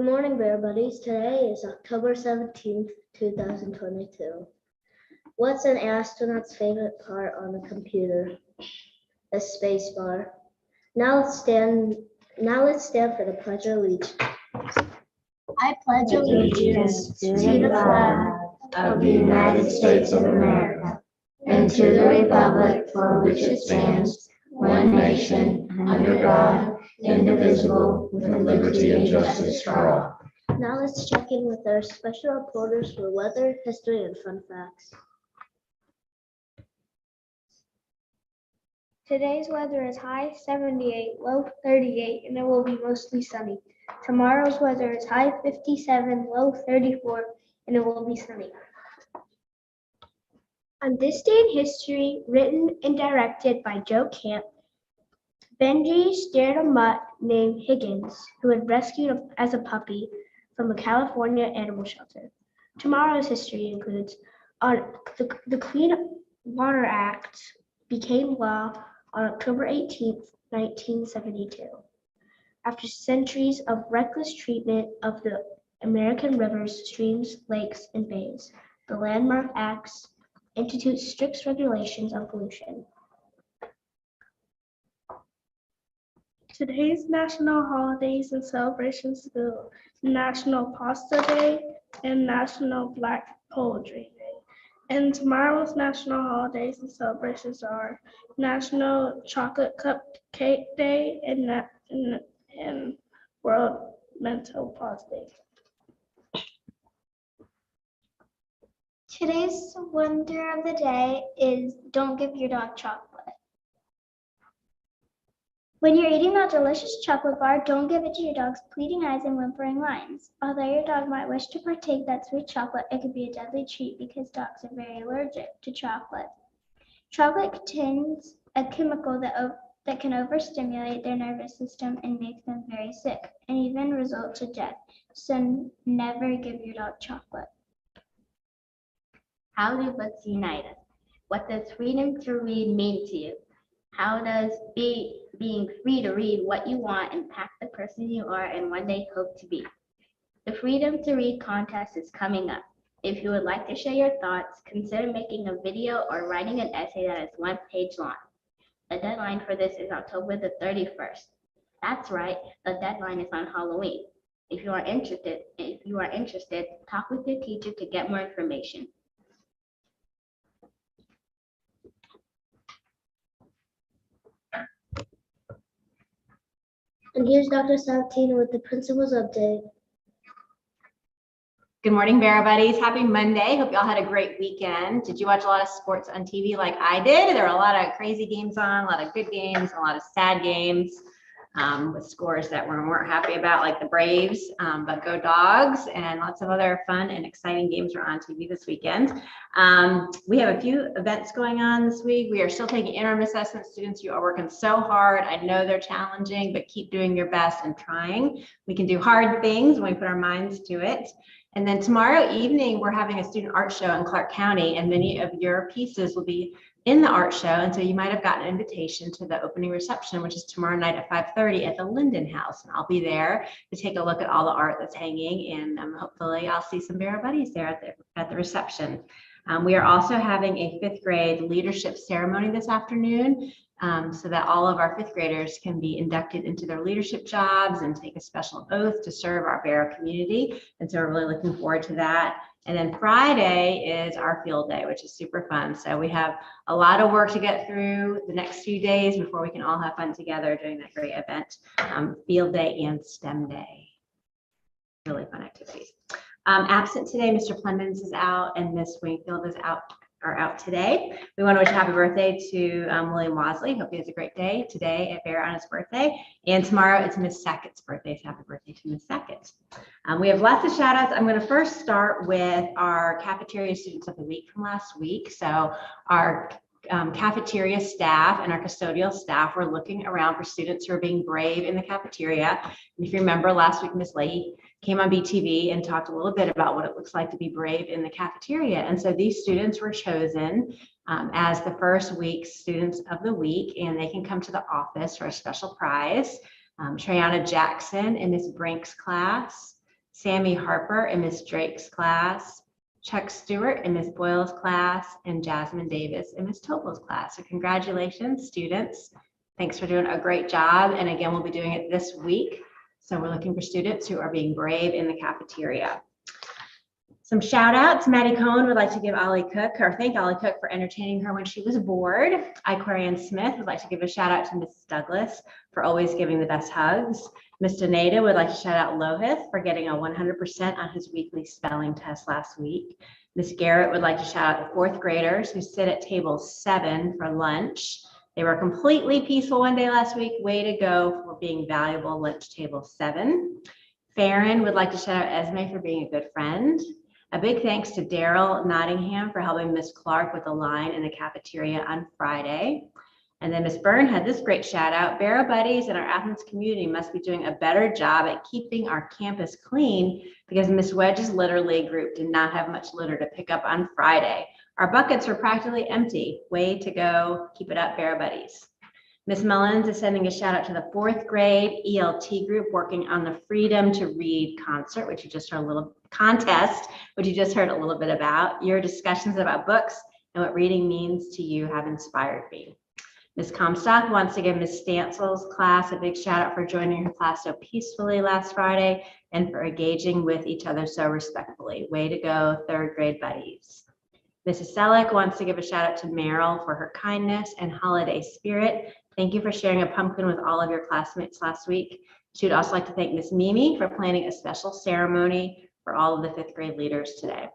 Good morning, Bear Buddies. Today is October 17th, 2022. What's an astronaut's favorite part on a computer? A space bar. Now let's stand for the Pledge of Allegiance. I pledge allegiance to the flag of the United States of America and to the republic for which it stands, one nation, under God, indivisible, with liberty and justice for all. Now let's check in with our special reporters for weather, history, and fun facts. Today's weather is high 78, low 38, and it will be mostly sunny. Tomorrow's weather is high 57, low 34, and it will be sunny. On this day in history, written and directed by Joe Camp, Benji stared a mutt named Higgins, who had rescued as a puppy from a California animal shelter. Tomorrow's history includes the Clean Water Act became law on October 18, 1972. After centuries of reckless treatment of the American rivers, streams, lakes, and bays, the Landmark Acts institutes strict regulations on pollution. Today's national holidays and celebrations include National Pasta Day and National Black Poetry Day. And tomorrow's national holidays and celebrations are National Chocolate Cupcake Day and World Mental Pause Day. Today's wonder of the day is don't give your dog chocolate. When you're eating that delicious chocolate bar, don't give it to your dog's pleading eyes and whimpering whines. Although your dog might wish to partake that sweet chocolate, it could be a deadly treat because dogs are very allergic to chocolate. Chocolate contains a chemical that can overstimulate their nervous system and make them very sick, and even result to death. So never give your dog chocolate. How do books unite us? What does freedom to read mean to you? How does being free to read what you want impact the person you are and one day hope to be? The Freedom to Read contest is coming up. If you would like to share your thoughts, consider making a video or writing an essay that is 1 page long. The deadline for this is October the 31st. That's right, the deadline is on Halloween. If you are interested, talk with your teacher to get more information. And here's Dr. Sabatino with the principal's update. Good morning, Bear Buddies. Happy Monday. Hope y'all had a great weekend. Did you watch a lot of sports on TV like I did? There were a lot of crazy games on, a lot of good games, a lot of sad games with scores that we weren't happy about, like the Braves, but go Dogs, and lots of other fun and exciting games were on TV this weekend. We have a few events going on this week. We are still taking interim assessment. Students, you are working so hard. I know they're challenging, but keep doing your best and trying. We can do hard things when we put our minds to it. And then tomorrow evening, we're having a student art show in Clark County, and many of your pieces will be in the art show. And so you might have gotten an invitation to the opening reception, which is tomorrow night at 5:30 at the Linden House. And I'll be there to take a look at all the art that's hanging, and hopefully I'll see some Bear Buddies there at the reception. We are also having a 5th grade leadership ceremony this afternoon, so that all of our 5th graders can be inducted into their leadership jobs and take a special oath to serve our Bear community. And so we're really looking forward to that. And then Friday is our field day, which is super fun. So we have a lot of work to get through the next few days before we can all have fun together during that great event, field day and STEM day. Really fun activities. Absent today, Mr. Plemons is out and Miss Wingfield is out today. We want to wish a happy birthday to William Wasley. Hope he has a great day today at Bear on his birthday. And tomorrow it's Miss Sackett's birthday, so happy birthday to Miss Sackett. We have lots of shout outs. I'm going to first start with our cafeteria students of the week from last week. So our cafeteria staff and our custodial staff were looking around for students who are being brave in the cafeteria. And if you remember last week, Miss Leahy came on BTV and talked a little bit about what it looks like to be brave in the cafeteria. And so these students were chosen as the first week students of the week, and they can come to the office for a special prize. Trayana Jackson in Miss Brink's class, Sammy Harper in Miss Drake's class, Chuck Stewart in Miss Boyle's class, and Jasmine Davis in Miss Topol's class. So congratulations, students. Thanks for doing a great job. And again, we'll be doing it this week. So we're looking for students who are being brave in the cafeteria. Some shout outs. Maddie Cohen would like to give Ollie Cook, or thank Ollie Cook for entertaining her when she was bored. Aquarian Smith would like to give a shout out to Mrs. Douglas for always giving the best hugs. Mr. Nada would like to shout out Lohith for getting a 100% on his weekly spelling test last week. Miss Garrett would like to shout out the fourth graders who sit at table 7 for lunch. They were completely peaceful one day last week. Way to go for being valuable, lunch table 7. Farron would like to shout out Esme for being a good friend. A big thanks to Daryl Nottingham for helping Miss Clark with the line in the cafeteria on Friday. And then Miss Byrne had this great shout out. Barrow Buddies and our Athens community must be doing a better job at keeping our campus clean because Miss Wedge's litter league group did not have much litter to pick up on Friday. Our buckets were practically empty. Way to go. Keep it up, Barrow Buddies. Miss Mullins is sending a shout out to the 4th grade ELT group working on the Freedom to Read concert, which you just heard a little contest, which you just heard a little bit about. Your discussions about books and what reading means to you have inspired me. Ms. Comstock wants to give Ms. Stansel's class a big shout out for joining her class so peacefully last Friday and for engaging with each other so respectfully. Way to go, 3rd grade buddies. Mrs. Selleck wants to give a shout out to Meryl for her kindness and holiday spirit. Thank you for sharing a pumpkin with all of your classmates last week. She would also like to thank Miss Mimi for planning a special ceremony for all of the 5th grade leaders today.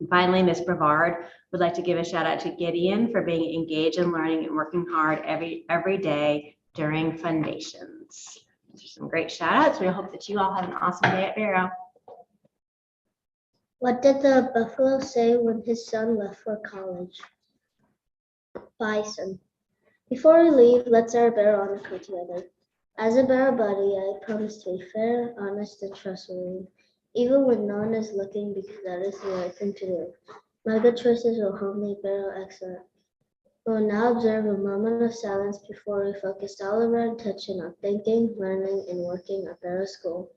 And finally, Miss Brevard would like to give a shout out to Gideon for being engaged in learning and working hard every day during Fundations. Those are some great shout outs. We hope that you all have an awesome day at Barrow. What did the buffalo say when his son left for college? Bison. Before we leave, let's say our Barrow honor code together. As a Barrow buddy, I promise to be fair, honest, and trustworthy, even when no one is looking, because that is the right thing to do. My good choices will help make Barrow excellent. We will now observe a moment of silence before we focus all of our attention on thinking, learning, and working at Barrow School.